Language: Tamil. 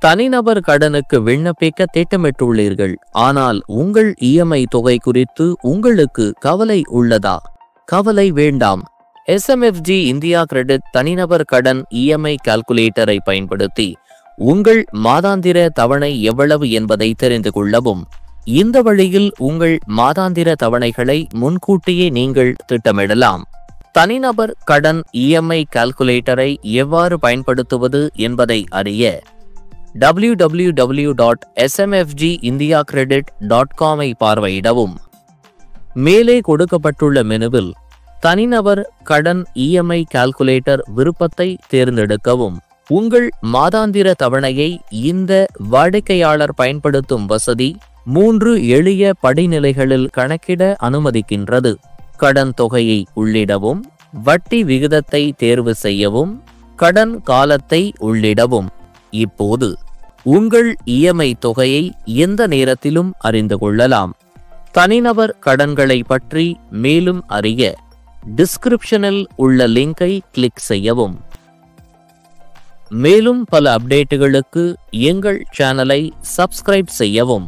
தனிநபர் கடனுக்கு விண்ணப்பிக்க திட்டமிட்டுள்ளீர்கள். ஆனால் உங்கள் இஎம்ஐ தொகை குறித்து உங்களுக்கு கவலை உள்ளதா? கவலை வேண்டாம். SMFG இந்தியா கிரெடிட் தனிநபர் கடன் இஎம்ஐ கால்குலேட்டரை பயன்படுத்தி உங்கள் மாதாந்திர தவணை எவ்வளவு என்பதை தெரிந்து கொள்ளவும். இந்த வழியில் உங்கள் மாதாந்திர தவணைகளை முன்கூட்டியே நீங்கள் திட்டமிடலாம். தனிநபர் கடன் இஎம்ஐ கால்குலேட்டரை எவ்வாறு பயன்படுத்துவது என்பதை அறிய www.smfgindiacredit.com பார்வையிடவும். மேலே கொடுக்கப்பட்டுள்ள மெனுவில் தனிநபர் கடன் இஎம்ஐ கால்குலேட்டர் விருப்பத்தை தேர்ந்தெடுக்கவும். உங்கள் மாதாந்திர தவணையை இந்த வாடிக்கையாளர் பயன்படுத்தும் வசதி 3 எளிய படிநிலைகளில் கணக்கிட அனுமதிக்கின்றது. கடன் தொகையை உள்ளிடவும், வட்டி விகிதத்தை தேர்வு செய்யவும், கடன் காலத்தை உள்ளிடவும். இப்போது உங்கள் இஎம்ஐ தொகையை எந்த நேரத்திலும் அறிந்து கொள்ளலாம். தனிநபர் கடன்களை பற்றி மேலும் அறிய டிஸ்கிரிப்ஷனில் உள்ள லிங்கை கிளிக் செய்யவும். மேலும் பல அப்டேட்டுகளுக்கு எங்கள் சேனலை சப்ஸ்கிரைப் செய்யவும்.